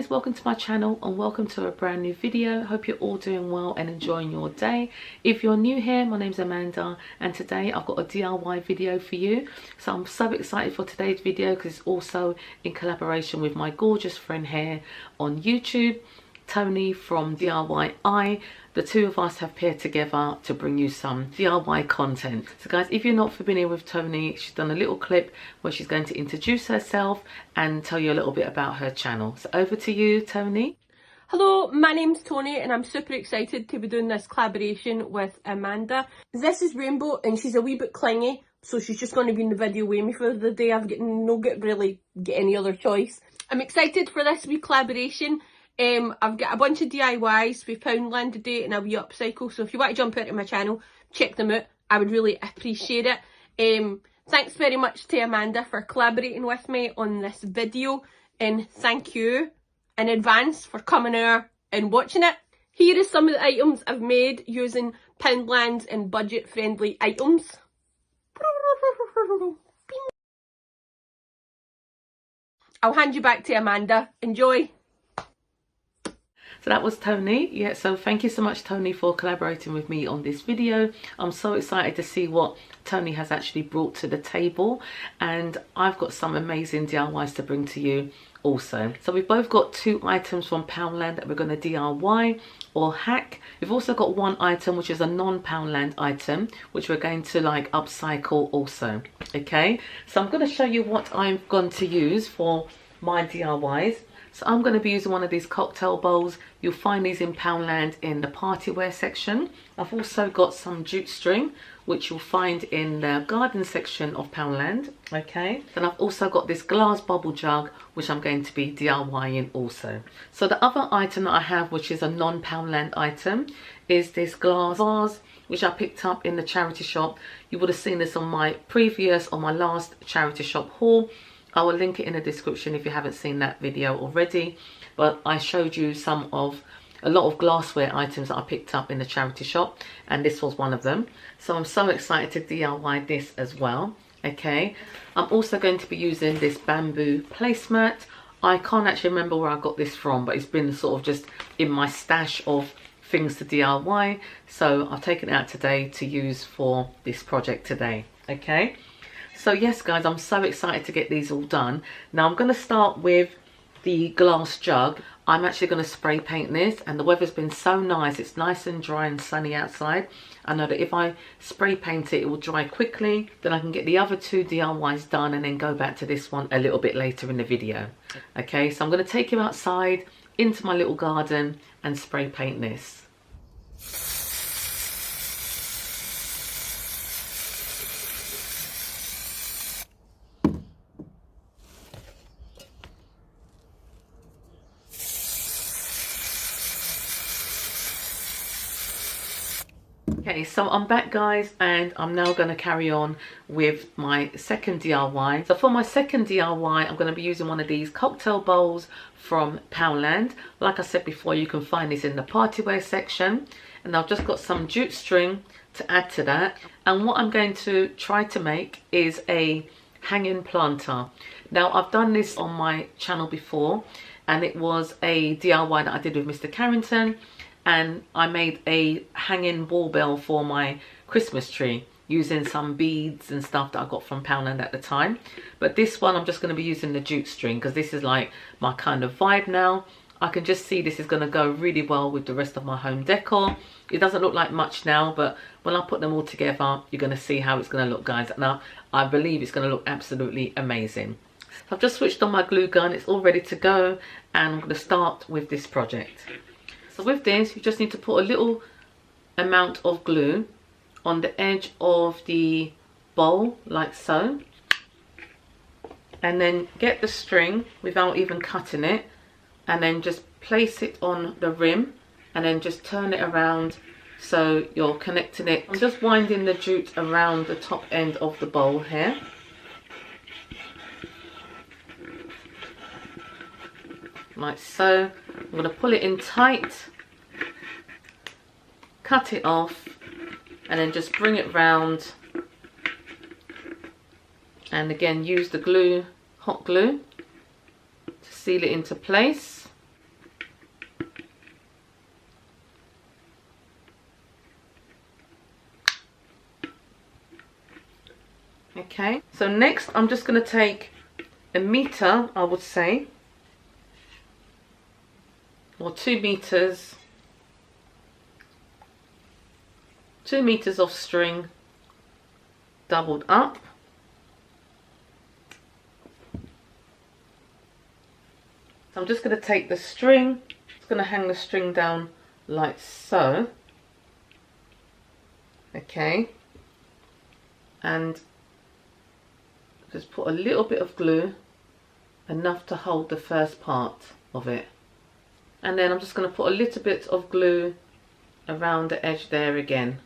guys, welcome to my channel and welcome to a brand new video. Hope you're all doing well and enjoying your day. If you're new here, my name's Amanda and today I've got a DIY video for you. So I'm so excited for today's video because it's also in collaboration with my gorgeous friend here on YouTube, Toni from DIY. The two of us have paired together to bring you some DIY content. So guys, if you're not familiar with Toni, she's done a little clip where she's going to introduce herself and tell you a little bit about her channel. So over to you, Toni. Hello, my name's Toni and I'm super excited to be doing this collaboration with Amanda. This is Rainbow and she's a wee bit clingy, so she's just going to be in the video with me for the day. I've got really get any other choice. I'm excited for this wee collaboration. I've got a bunch of DIYs with Poundland today and a wee upcycle, so if you want to jump into my channel, check them out. I would really appreciate it. Thanks very much to Amanda for collaborating with me on this video, and thank you in advance for coming here and watching it. Here is some of the items I've made using Poundland and budget friendly items. I'll hand you back to Amanda. Enjoy. So that was Toni. Yeah, so thank you so much, Toni, for collaborating with me on this video. I'm so excited to see what Toni has actually brought to the table, and I've got some amazing DIYs to bring to you also. So we've both got two items from Poundland that we're going to DIY or hack. We've also got one item which is a non-Poundland item which we're going to like upcycle also. Okay, so I'm going to show you what I'm going to use for my DIYs. So I'm going to be using one of these cocktail bowls. You'll find these in Poundland in the party wear section. I've also got some jute string, which you'll find in the garden section of Poundland. Okay. Then I've also got this glass bubble jug, which I'm going to be DIYing also. So the other item that I have, which is a non-Poundland item, is this glass vase, which I picked up in the charity shop. You would have seen this on my previous or my last charity shop haul. I will link it in the description if you haven't seen that video already, but I showed you a lot of glassware items that I picked up in the charity shop, and this was one of them. So I'm so excited to DIY this as well. Okay, I'm also going to be using this bamboo placemat. I can't actually remember where I got this from, but it's been sort of just in my stash of things to DIY, so I've taken it out today to use for this project today. Okay. So yes guys, I'm so excited to get these all done. Now I'm going to start with the glass jug. I'm actually going to spray paint this, and the weather's been so nice. It's nice and dry and sunny outside. I know that if I spray paint it, it will dry quickly. Then I can get the other two DIYs done and then go back to this one a little bit later in the video. Okay, so I'm going to take you outside into my little garden and spray paint this. Okay, so I'm back guys, and I'm now going to carry on with my second DIY. So for my second DIY, I'm going to be using one of these cocktail bowls from Poundland. Like I said before, you can find this in the party wear section, and I've just got some jute string to add to that. And what I'm going to try to make is a hanging planter. Now I've done this on my channel before, and it was a DIY that I did with Mr. Carrington. And I made a hanging wall bell for my Christmas tree using some beads and stuff that I got from Poundland at the time. But this one I'm just going to be using the jute string because this is like my kind of vibe now. I can just see this is going to go really well with the rest of my home decor. It doesn't look like much now, but when I put them all together, you're going to see how it's going to look, guys. Now I believe it's going to look absolutely amazing. So I've just switched on my glue gun. It's all ready to go, and I'm going to start with this project. So with this, you just need to put a little amount of glue on the edge of the bowl, like so. And then get the string without even cutting it, and then just place it on the rim, and then just turn it around so you're connecting it. I'm just winding the jute around the top end of the bowl here. Like so. I'm going to pull it in tight, cut it off, and then just bring it round, and again use the glue, hot glue, to seal it into place. Okay, so next I'm just going to take a meter, I would say, or 2 meters, 2 meters of string doubled up. So I'm just going to take the string, just going to hang the string down like so. Okay, and just put a little bit of glue, enough to hold the first part of it, and then I'm just going to put a little bit of glue around the edge there again.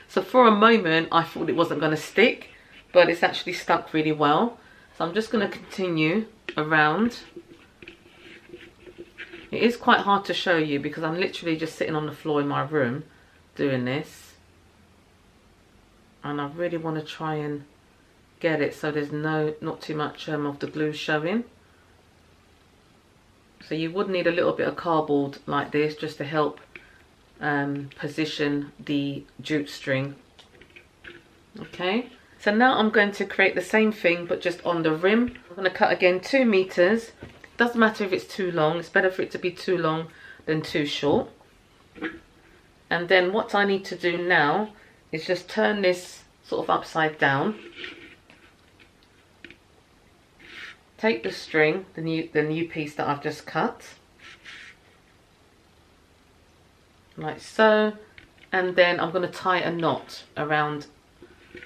So for a moment I thought it wasn't going to stick, but it's actually stuck really well. So I'm just going to continue around. It is quite hard to show you because I'm literally just sitting on the floor in my room doing this, and I really want to try and get it so there's not too much of the glue showing. So you would need a little bit of cardboard like this just to help position the jute string. Okay, so now I'm going to create the same thing but just on the rim. I'm going to cut again 2 meters. Doesn't matter if it's too long, it's better for it to be too long than too short. And then what I need to do now is just turn this sort of upside down. Take the string, the new piece that I've just cut, like so, and then I'm going to tie a knot around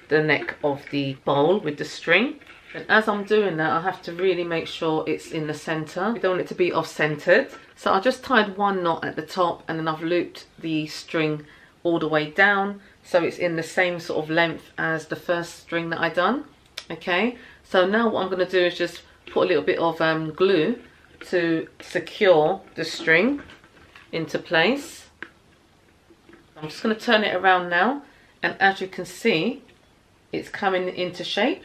the neck of the bowl with the string. And as I'm doing that, I have to really make sure it's in the center. We don't want it to be off-centered. So I just tied 1 knot at the top, and then I've looped the string all the way down so it's in the same sort of length as the first string that I done. Okay, so now what I'm going to do is just put a little bit of glue to secure the string into place. I'm just going to turn it around now, and as you can see, it's coming into shape.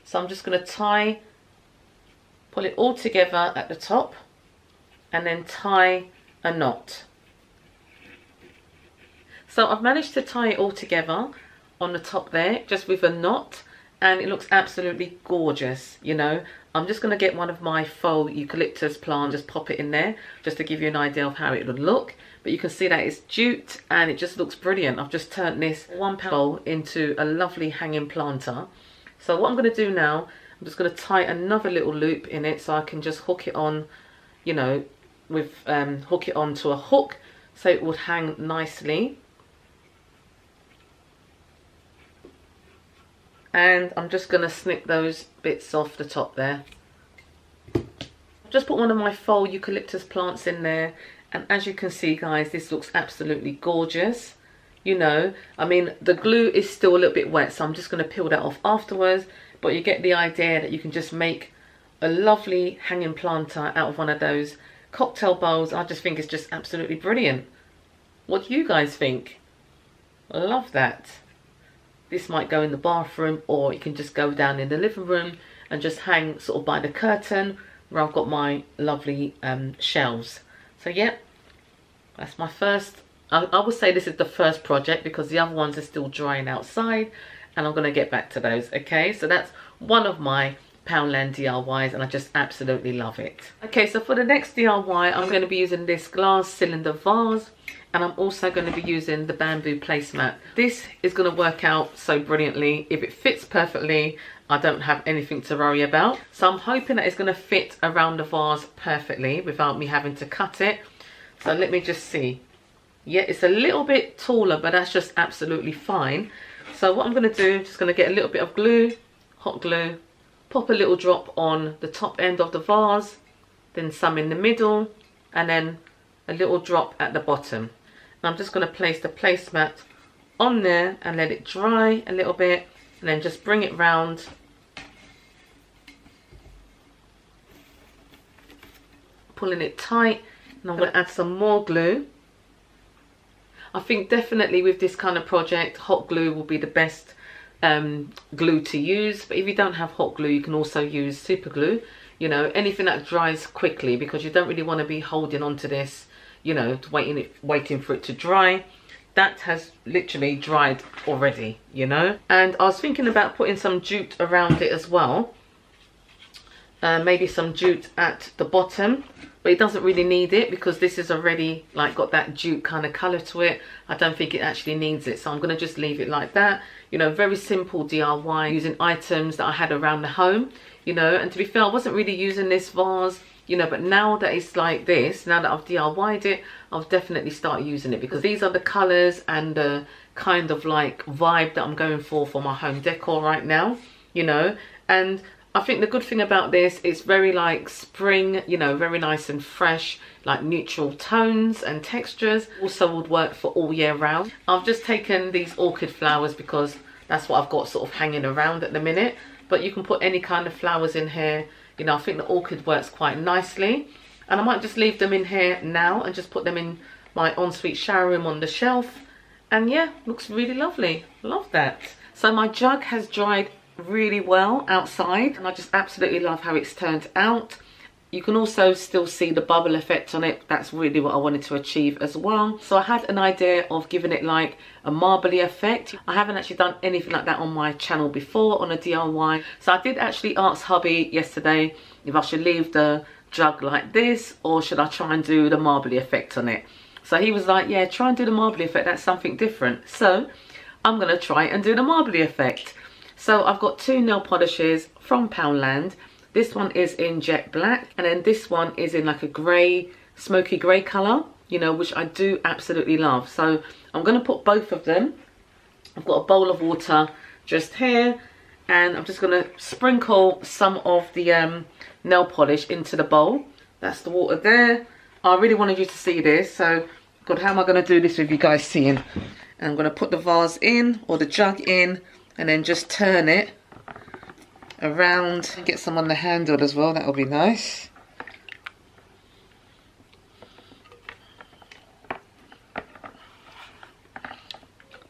So I'm just going to pull it all together at the top, and then tie a knot. So I've managed to tie it all together on the top there, just with a knot, and it looks absolutely gorgeous, you know. I'm just going to get one of my faux eucalyptus plants, just pop it in there, just to give you an idea of how it would look. But you can see that it's jute, and it just looks brilliant. I've just turned this £1 bowl into a lovely hanging planter. So what I'm going to do now, I'm just going to tie another little loop in it so I can just hook it on, you know, with hook it onto a hook so it would hang nicely. And I'm just going to snip those bits off the top there. I've just put one of my faux eucalyptus plants in there, and as you can see, guys, this looks absolutely gorgeous. You know, I mean, the glue is still a little bit wet, so I'm just going to peel that off afterwards, but you get the idea that you can just make a lovely hanging planter out of one of those cocktail bowls. I just think it's just absolutely brilliant. What do you guys think? I love that. This might go in the bathroom, or you can just go down in the living room and just hang sort of by the curtain where I've got my lovely shelves. So yeah, that's my first. I would say this is the first project because the other ones are still drying outside, and I'm going to get back to those. Okay, so that's one of my Poundland DIYs, and I just absolutely love it. Okay, so for the next DIY, I'm going to be using this glass cylinder vase, and I'm also going to be using the bamboo placemat. This is going to work out so brilliantly. If it fits perfectly, I don't have anything to worry about. So I'm hoping that it's going to fit around the vase perfectly without me having to cut it. So let me just see. Yeah, it's a little bit taller, but that's just absolutely fine. So what I'm going to do, I'm just going to get a little bit of glue, hot glue, pop a little drop on the top end of the vase, then some in the middle, and then a little drop at the bottom. And I'm just going to place the placemat on there and let it dry a little bit, and then just bring it round. Pulling it tight, and I'm going to add some more glue. I think definitely with this kind of project, hot glue will be the best glue to use. But if you don't have hot glue, you can also use super glue. You know, anything that dries quickly, because you don't really want to be holding on to this, you know, waiting for it to dry. that has literally dried already, you know. And I was thinking about putting some jute around it as well. Maybe some jute at the bottom, but it doesn't really need it because this is already like got that jute kind of color to it. I don't think it actually needs it, so I'm going to just leave it like that. You know, very simple DIY using items that I had around the home, you know. And to be fair, I wasn't really using this vase, you know, but now that it's like this, now that I've DIY'd it, I'll definitely start using it because these are the colors and the kind of like vibe that I'm going for my home decor right now, you know. And I think the good thing about this is very like spring, you know, very nice and fresh, like neutral tones and textures. Also would work for all year round. I've just taken these orchid flowers because that's what I've got sort of hanging around at the minute, but you can put any kind of flowers in here. You know, I think the orchid works quite nicely, and I might just leave them in here now and just put them in my ensuite shower room on the shelf. And yeah, looks really lovely. Love that. So my jug has dried really well outside, and I just absolutely love how it's turned out. You can also still see the bubble effect on it. That's really what I wanted to achieve as well. So I had an idea of giving it like a marbly effect. I haven't actually done anything like that on my channel before on a DIY. So I did actually ask hubby yesterday if I should leave the jug like this or should I try and do the marbly effect on it. So he was like, yeah, try and do the marbly effect. That's something different. So I'm going to try and do the marbly effect. So I've got 2 nail polishes from Poundland. This one is in jet black, and then this one is in like a grey, smoky grey colour, you know, which I do absolutely love. So I'm going to put both of them. I've got a bowl of water just here, and I'm just going to sprinkle some of the nail polish into the bowl. That's the water there. I really wanted you to see this, so God, how am I going to do this with you guys seeing? And I'm going to put the vase in, or the jug in, and then just turn it around. Get some on the handle as well, that'll be nice.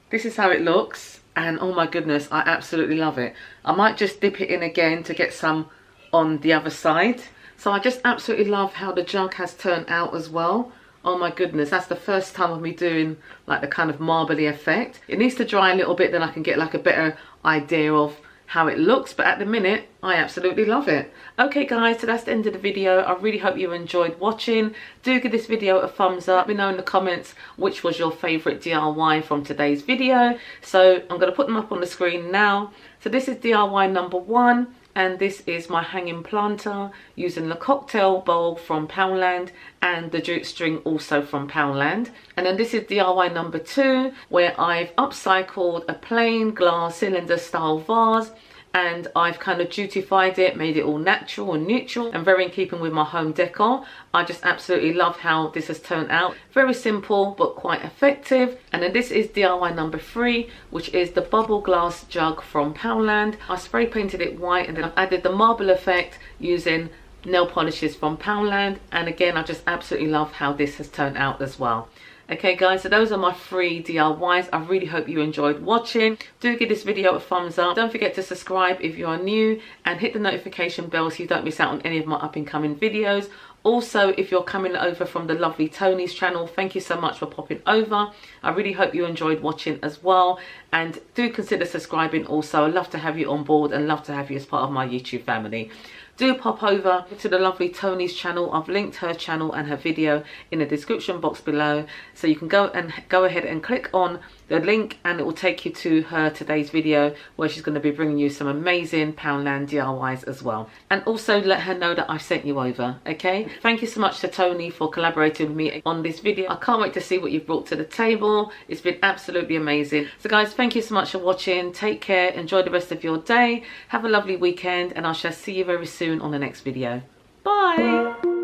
This is how it looks, and oh my goodness, I absolutely love it. I might just dip it in again to get some on the other side. So I just absolutely love how the jug has turned out as well. Oh my goodness, that's the first time of me doing like the kind of marbly effect. It needs to dry a little bit, then I can get like a better idea of how it looks, but at the minute I absolutely love it. Okay guys, so that's the end of the video. I really hope you enjoyed watching. Do give this video a thumbs up. Let me know in the comments which was your favorite DIY from today's video. So I'm going to put them up on the screen now. So this is DIY number 1, and this is my hanging planter using the cocktail bowl from Poundland and the jute string also from Poundland. And then this is DIY number 2, where I've upcycled a plain glass cylinder style vase, and I've kind of jutified it, made it all natural and neutral and very in keeping with my home decor. I just absolutely love how this has turned out. Very simple but quite effective. And then this is DIY number 3, which is the bubble glass jug from Poundland. I spray painted it white, and then I've added the marble effect using nail polishes from Poundland. And again, I just absolutely love how this has turned out as well. Okay guys, so those are my 3 DIYs. I really hope you enjoyed watching. Do give this video a thumbs up. Don't forget to subscribe if you are new, and hit the notification bell so you don't miss out on any of my up and coming videos. Also, if you're coming over from the lovely Toni's channel, thank you so much for popping over. I really hope you enjoyed watching as well, and do consider subscribing also. I'd love to have you on board and love to have you as part of my YouTube family. Do pop over to the lovely Toni's channel. I've linked her channel and her video in the description box below, so you can go ahead and click on the link, and it will take you to her today's video where she's going to be bringing you some amazing Poundland DIYs as well. And also let her know that I sent you over. Okay, thank you so much to Toni for collaborating with me on this video. I can't wait to see what you've brought to the table. It's been absolutely amazing. So guys, thank you so much for watching. Take care, enjoy the rest of your day, have a lovely weekend, and I shall see you very soon on the next video. Bye.